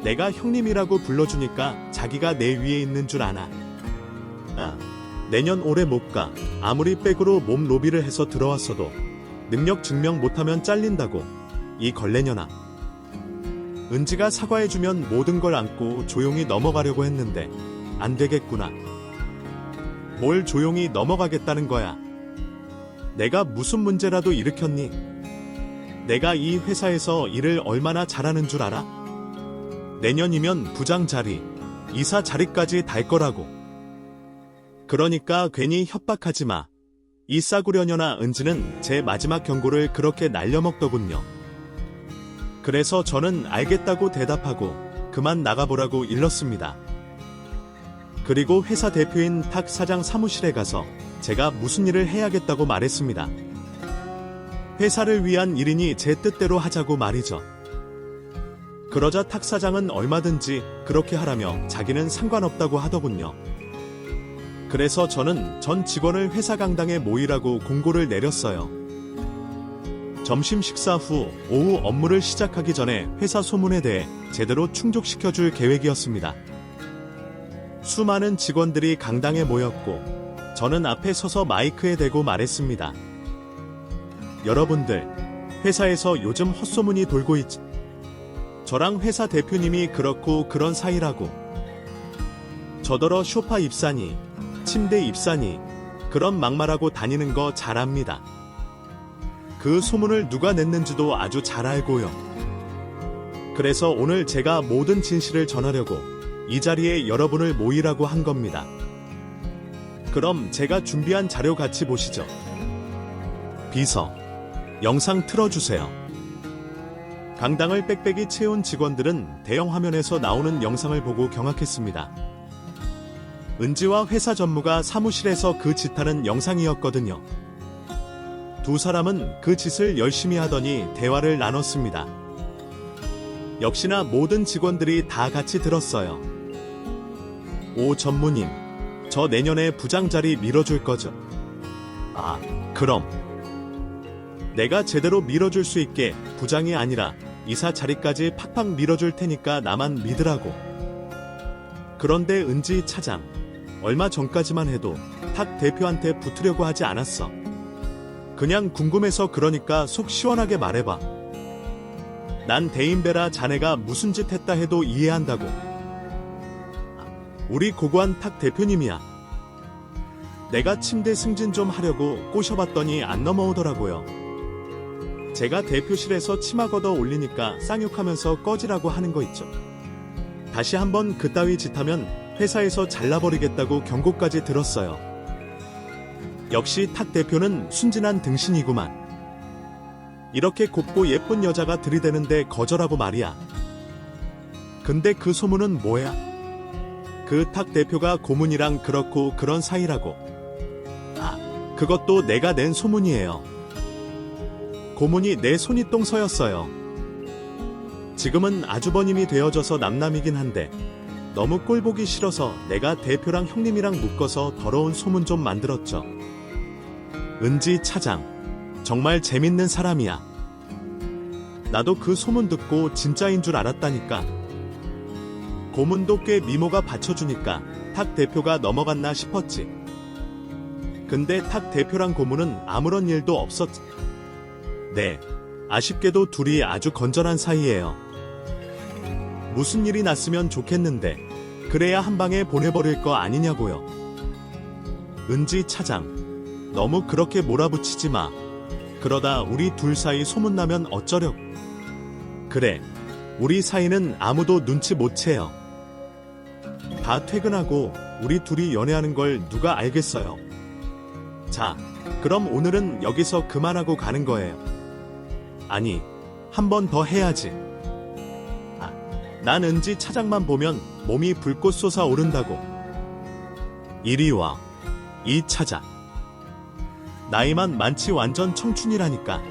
내가 형님이라고 불러주니까 자기가 내 위에 있는 줄 아나. 아, 내년 올해 못 가. 아무리 백으로 몸 로비를 해서 들어왔어도 능력 증명 못하면 잘린다고. 이 걸레년아. 은지가 사과해주면 모든 걸 안고 조용히 넘어가려고 했는데 안 되겠구나. 뭘 조용히 넘어가겠다는 거야. 내가 무슨 문제라도 일으켰니? 내가 이 회사에서 일을 얼마나 잘하는 줄 알아? 내년이면 부장 자리, 이사 자리까지 달 거라고. 그러니까 괜히 협박하지 마. 이 싸구려녀나 은지는 제 마지막 경고를 그렇게 날려먹더군요. 그래서 저는 알겠다고 대답하고 그만 나가보라고 일렀습니다. 그리고 회사 대표인 탁 사장 사무실에 가서 제가 무슨 일을 해야겠다고 말했습니다. 회사를 위한 일이니 제 뜻대로 하자고 말이죠. 그러자 탁 사장은 얼마든지 그렇게 하라며 자기는 상관없다고 하더군요. 그래서 저는 전 직원을 회사 강당에 모이라고 공고를 내렸어요. 점심 식사 후 오후 업무를 시작하기 전에 회사 소문에 대해 제대로 충족시켜줄 계획이었습니다. 수많은 직원들이 강당에 모였고 저는 앞에 서서 마이크에 대고 말했습니다. 여러분들, 회사에서 요즘 헛소문이 돌고 있지. 저랑 회사 대표님이 그렇고 그런 사이라고. 저더러 쇼파 입사니, 침대 입사니 그런 막말하고 다니는 거 잘 압니다. 그 소문을 누가 냈는지도 아주 잘 알고요. 그래서 오늘 제가 모든 진실을 전하려고 이 자리에 여러분을 모이라고 한 겁니다. 그럼 제가 준비한 자료 같이 보시죠. 비서, 영상 틀어주세요. 강당을 빽빽이 채운 직원들은 대형 화면에서 나오는 영상을 보고 경악했습니다. 은지와 회사 전무가 사무실에서 그 짓하는 영상이었거든요. 두 사람은 그 짓을 열심히 하더니 대화를 나눴습니다. 역시나 모든 직원들이 다 같이 들었어요. 오 전무님, 저 내년에 부장 자리 밀어줄 거죠? 아, 그럼. 내가 제대로 밀어줄 수 있게 부장이 아니라 이사 자리까지 팍팍 밀어줄 테니까 나만 믿으라고. 그런데 은지 차장, 얼마 전까지만 해도 탁 대표한테 붙으려고 하지 않았어. 그냥 궁금해서 그러니까 속 시원하게 말해봐. 난 대인배라 자네가 무슨 짓 했다 해도 이해한다고. 우리 고고한 탁 대표님이야. 내가 침대 승진 좀 하려고 꼬셔봤더니 안 넘어오더라고요. 제가 대표실에서 치마 걷어 올리니까 쌍욕하면서 꺼지라고 하는 거 있죠. 다시 한번 그따위 짓 하면 회사에서 잘라버리겠다고 경고까지 들었어요. 역시 탁 대표는 순진한 등신이구만. 이렇게 곱고 예쁜 여자가 들이대는데 거절하고 말이야. 근데 그 소문은 뭐야? 그 탁 대표가 고문이랑 그렇고 그런 사이라고. 아, 그것도 내가 낸 소문이에요. 고문이 내 손윗동 서였어요. 지금은 아주버님이 되어져서 남남이긴 한데 너무 꼴보기 싫어서 내가 대표랑 형님이랑 묶어서 더러운 소문 좀 만들었죠. 은지 차장, 정말 재밌는 사람이야. 나도 그 소문 듣고 진짜인 줄 알았다니까. 고문도 꽤 미모가 받쳐주니까 탁 대표가 넘어갔나 싶었지. 근데 탁 대표랑 고문은 아무런 일도 없었지. 네, 아쉽게도 둘이 아주 건전한 사이예요. 무슨 일이 났으면 좋겠는데 그래야 한 방에 보내버릴 거 아니냐고요. 은지 차장, 너무 그렇게 몰아붙이지 마. 그러다 우리 둘 사이 소문나면 어쩌려고. 그래, 우리 사이는 아무도 눈치 못 채요. 다 퇴근하고 우리 둘이 연애하는 걸 누가 알겠어요. 자, 그럼 오늘은 여기서 그만하고 가는 거예요. 아니, 한 번 더 해야지. 아, 난 은지 차장만 보면 몸이 불꽃 솟아오른다고. 이리 와, 이 차장. 나이만 많지 완전 청춘이라니까.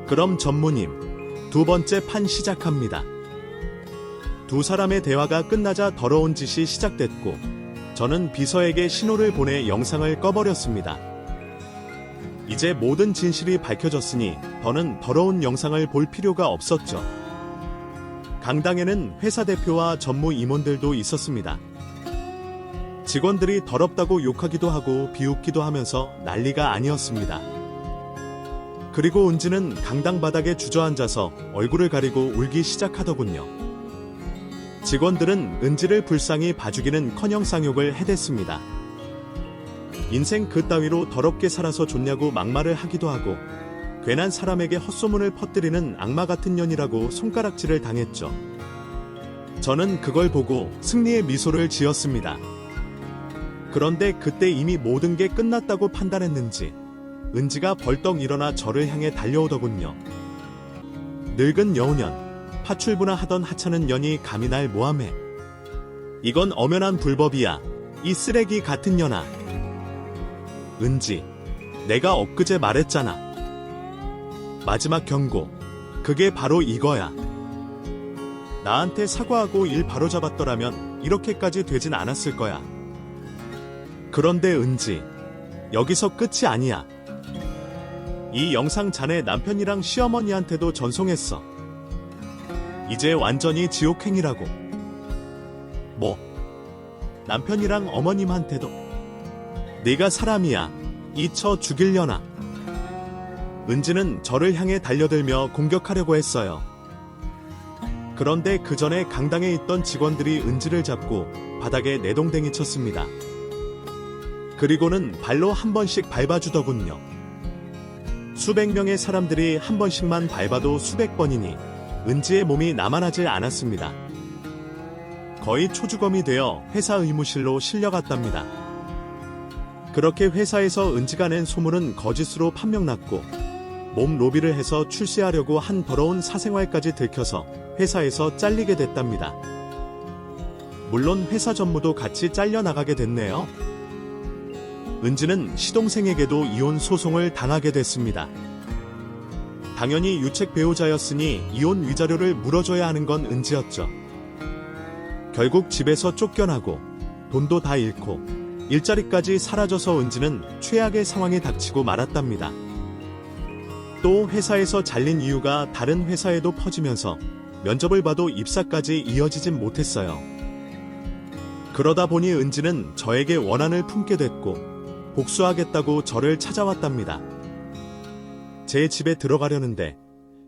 그럼 전무님, 두 번째 판 시작합니다. 두 사람의 대화가 끝나자 더러운 짓이 시작됐고 저는 비서에게 신호를 보내 영상을 꺼버렸습니다. 이제 모든 진실이 밝혀졌으니 더는 더러운 영상을 볼 필요가 없었죠. 강당에는 회사 대표와 전무 임원들도 있었습니다. 직원들이 더럽다고 욕하기도 하고 비웃기도 하면서 난리가 아니었습니다. 그리고 은지는 강당 바닥에 주저앉아서 얼굴을 가리고 울기 시작하더군요. 직원들은 은지를 불쌍히 봐주기는커녕 쌍욕을 해댔습니다. 인생 그따위로 더럽게 살아서 좋냐고 막말을 하기도 하고 괜한 사람에게 헛소문을 퍼뜨리는 악마 같은 년이라고 손가락질을 당했죠. 저는 그걸 보고 승리의 미소를 지었습니다. 그런데 그때 이미 모든 게 끝났다고 판단했는지 은지가 벌떡 일어나 저를 향해 달려오더군요. 늙은 여우년, 파출부나 하던 하찮은 년이 감히 날 모함해. 이건 엄연한 불법이야. 이 쓰레기 같은 년아. 은지, 내가 엊그제 말했잖아. 마지막 경고. 그게 바로 이거야. 나한테 사과하고 일 바로잡았더라면 이렇게까지 되진 않았을 거야. 그런데 은지, 여기서 끝이 아니야. 이 영상 자네 남편이랑 시어머니한테도 전송했어. 이제 완전히 지옥행이라고. 뭐? 남편이랑 어머님한테도? 네가 사람이야. 이쳐 죽이려나? 은지는 저를 향해 달려들며 공격하려고 했어요. 그런데 그 전에 강당에 있던 직원들이 은지를 잡고 바닥에 내동댕이 쳤습니다. 그리고는 발로 한 번씩 밟아주더군요. 수백 명의 사람들이 한 번씩만 밟아도 수백 번이니 은지의 몸이 나만하질 않았습니다. 거의 초주검이 되어 회사 의무실로 실려갔답니다. 그렇게 회사에서 은지가 낸 소문은 거짓으로 판명났고 몸 로비를 해서 출세하려고 한 더러운 사생활까지 들켜서 회사에서 잘리게 됐답니다. 물론 회사 전무도 같이 잘려나가게 됐네요. 은지는 시동생에게도 이혼 소송을 당하게 됐습니다. 당연히 유책 배우자였으니 이혼 위자료를 물어줘야 하는 건 은지였죠. 결국 집에서 쫓겨나고 돈도 다 잃고 일자리까지 사라져서 은지는 최악의 상황이 닥치고 말았답니다. 또 회사에서 잘린 이유가 다른 회사에도 퍼지면서 면접을 봐도 입사까지 이어지진 못했어요. 그러다 보니 은지는 저에게 원한을 품게 됐고 복수하겠다고 저를 찾아왔답니다. 제 집에 들어가려는데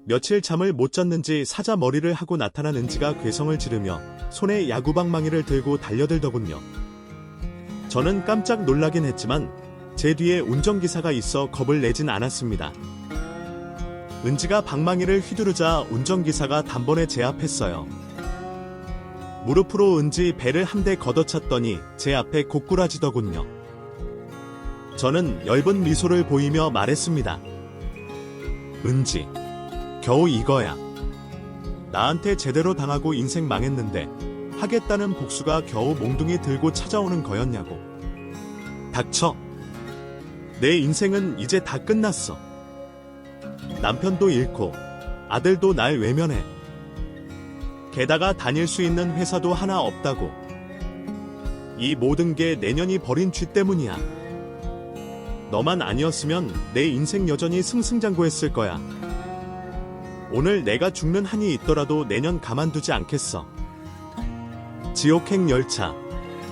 며칠 잠을 못 잤는지 사자 머리를 하고 나타난 은지가 괴성을 지르며 손에 야구방망이를 들고 달려들더군요. 저는 깜짝 놀라긴 했지만 제 뒤에 운전기사가 있어 겁을 내진 않았습니다. 은지가 방망이를 휘두르자 운전기사가 단번에 제압했어요. 무릎으로 은지 배를 한 대 걷어찼더니 제 앞에 고꾸라지더군요. 저는 엷은 미소를 보이며 말했습니다. 은지, 겨우 이거야. 나한테 제대로 당하고 인생 망했는데 하겠다는 복수가 겨우 몽둥이 들고 찾아오는 거였냐고. 닥쳐. 내 인생은 이제 다 끝났어. 남편도 잃고 아들도 날 외면해. 게다가 다닐 수 있는 회사도 하나 없다고. 이 모든 게 내년이 벌인 쥐 때문이야. 너만 아니었으면 내 인생 여전히 승승장구했을 거야. 오늘 내가 죽는 한이 있더라도 내년 가만두지 않겠어. 지옥행 열차,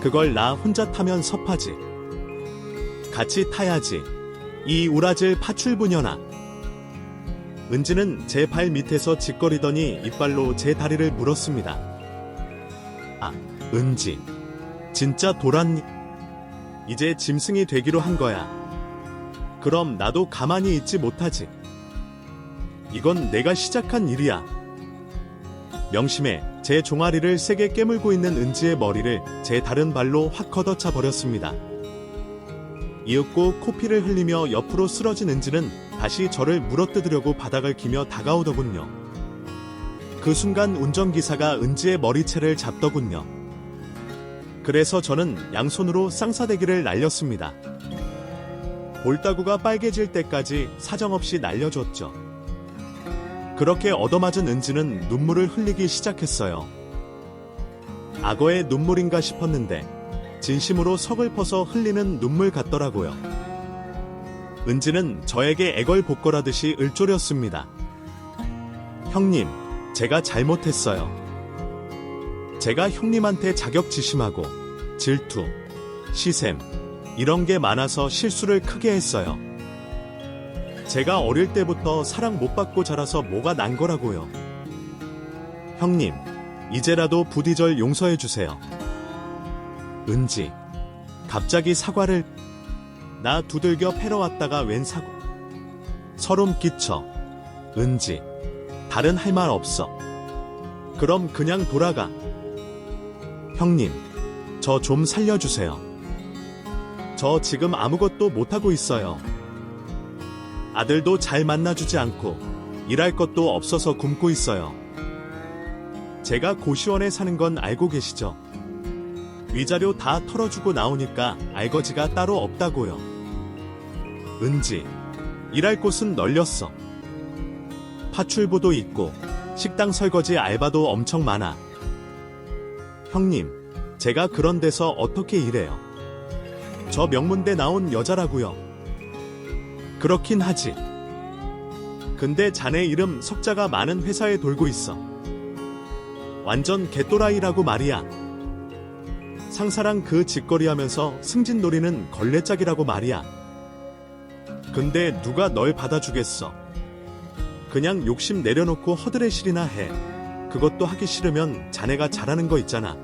그걸 나 혼자 타면 섭하지. 같이 타야지. 이 우라질 파출부녀나. 은지는 제 발 밑에서 짓거리더니 이빨로 제 다리를 물었습니다. 아, 은지. 진짜 돌았니? 이제 짐승이 되기로 한 거야. 그럼 나도 가만히 있지 못하지. 이건 내가 시작한 일이야. 명심해. 제 종아리를 세게 깨물고 있는 은지의 머리를 제 다른 발로 확 걷어차 버렸습니다. 이윽고 코피를 흘리며 옆으로 쓰러진 은지는 다시 저를 물어뜯으려고 바닥을 기며 다가오더군요. 그 순간 운전기사가 은지의 머리채를 잡더군요. 그래서 저는 양손으로 쌍사대기를 날렸습니다. 볼따구가 빨개질 때까지 사정없이 날려줬죠. 그렇게 얻어맞은 은지는 눈물을 흘리기 시작했어요. 악어의 눈물인가 싶었는데 진심으로 서글퍼서 흘리는 눈물 같더라고요. 은지는 저에게 애걸복걸하듯이 을조렸습니다. 형님, 제가 잘못했어요. 제가 형님한테 자격지심하고 질투, 시샘, 이런 게 많아서 실수를 크게 했어요. 제가 어릴 때부터 사랑 못 받고 자라서 뭐가 난 거라고요. 형님, 이제라도 부디 절 용서해 주세요. 은지, 갑자기 사과를. 나 두들겨 패러 왔다가 웬 사고. 서름 끼쳐. 은지, 다른 할 말 없어. 그럼 그냥 돌아가. 형님, 저 좀 살려주세요. 저 지금 아무것도 못하고 있어요. 아들도 잘 만나주지 않고 일할 것도 없어서 굶고 있어요. 제가 고시원에 사는 건 알고 계시죠? 위자료 다 털어주고 나오니까 알거지가 따로 없다고요. 은지, 일할 곳은 널렸어. 파출부도 있고 식당 설거지 알바도 엄청 많아. 형님, 제가 그런 데서 어떻게 일해요? 저 명문대 나온 여자라고요. 그렇긴 하지. 근데 자네 이름 석자가 많은 회사에 돌고 있어. 완전 개또라이라고 말이야. 상사랑 그 짓거리 하면서 승진 노리는 걸레짝이라고 말이야. 근데 누가 널 받아주겠어. 그냥 욕심 내려놓고 허드레실이나 해. 그것도 하기 싫으면 자네가 잘하는 거 있잖아.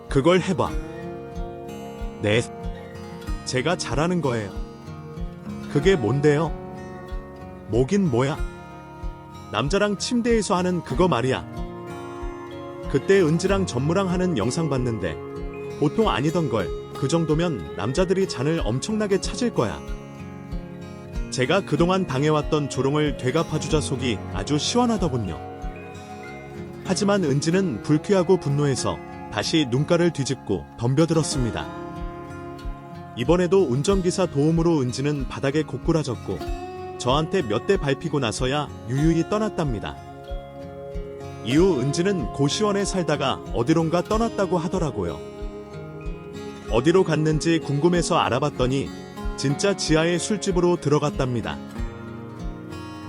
그걸 해봐. 네. 제가 잘하는 거예요. 그게 뭔데요? 뭐긴 뭐야? 남자랑 침대에서 하는 그거 말이야. 그때 은지랑 전무랑 하는 영상 봤는데 보통 아니던 걸 그 정도면 남자들이 잔을 엄청나게 찾을 거야. 제가 그동안 당해왔던 조롱을 되갚아주자 속이 아주 시원하더군요. 하지만 은지는 불쾌하고 분노해서 다시 눈가를 뒤집고 덤벼들었습니다. 이번에도 운전기사 도움으로 은지는 바닥에 고꾸라졌고 저한테 몇 대 밟히고 나서야 유유히 떠났답니다. 이후 은지는 고시원에 살다가 어디론가 떠났다고 하더라고요. 어디로 갔는지 궁금해서 알아봤더니 진짜 지하의 술집으로 들어갔답니다.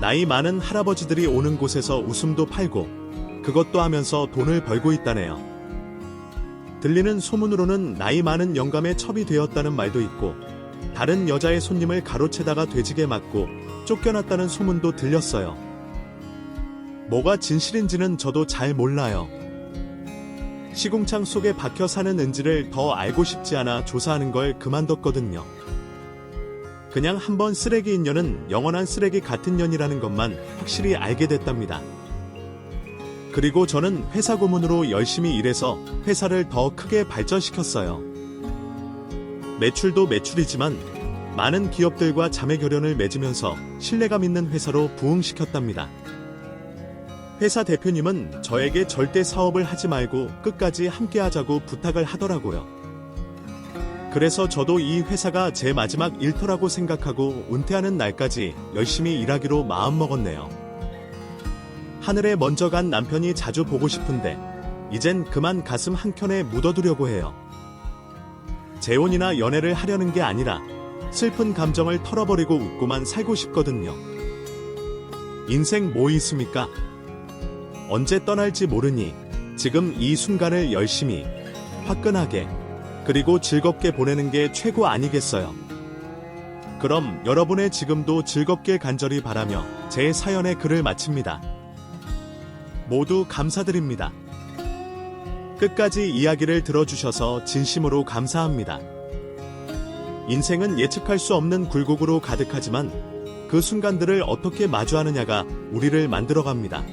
나이 많은 할아버지들이 오는 곳에서 웃음도 팔고 그것도 하면서 돈을 벌고 있다네요. 들리는 소문으로는 나이 많은 영감에 첩이 되었다는 말도 있고 다른 여자의 손님을 가로채다가 돼지게 맞고 쫓겨났다는 소문도 들렸어요. 뭐가 진실인지는 저도 잘 몰라요. 시궁창 속에 박혀 사는 은지를 더 알고 싶지 않아 조사하는 걸 그만뒀거든요. 그냥 한번 쓰레기 인연은 영원한 쓰레기 같은 년이라는 것만 확실히 알게 됐답니다. 그리고 저는 회사 고문으로 열심히 일해서 회사를 더 크게 발전시켰어요. 매출도 매출이지만 많은 기업들과 자매 결연을 맺으면서 신뢰감 있는 회사로 부흥시켰답니다. 회사 대표님은 저에게 절대 사업을 하지 말고 끝까지 함께 하자고 부탁을 하더라고요. 그래서 저도 이 회사가 제 마지막 일터라고 생각하고 은퇴하는 날까지 열심히 일하기로 마음먹었네요. 하늘에 먼저 간 남편이 자주 보고 싶은데 이젠 그만 가슴 한켠에 묻어두려고 해요. 재혼이나 연애를 하려는 게 아니라 슬픈 감정을 털어버리고 웃고만 살고 싶거든요. 인생 뭐 있습니까? 언제 떠날지 모르니 지금 이 순간을 열심히, 화끈하게, 그리고 즐겁게 보내는 게 최고 아니겠어요? 그럼 여러분의 지금도 즐겁게 간절히 바라며 제 사연의 글을 마칩니다. 모두 감사드립니다. 끝까지 이야기를 들어주셔서 진심으로 감사합니다. 인생은 예측할 수 없는 굴곡으로 가득하지만 그 순간들을 어떻게 마주하느냐가 우리를 만들어갑니다.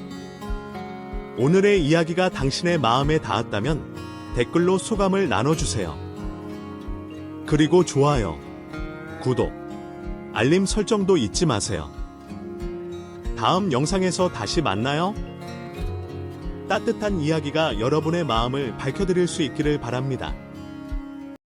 오늘의 이야기가 당신의 마음에 닿았다면 댓글로 소감을 나눠주세요. 그리고 좋아요, 구독, 알림 설정도 잊지 마세요. 다음 영상에서 다시 만나요. 따뜻한 이야기가 여러분의 마음을 밝혀드릴 수 있기를 바랍니다.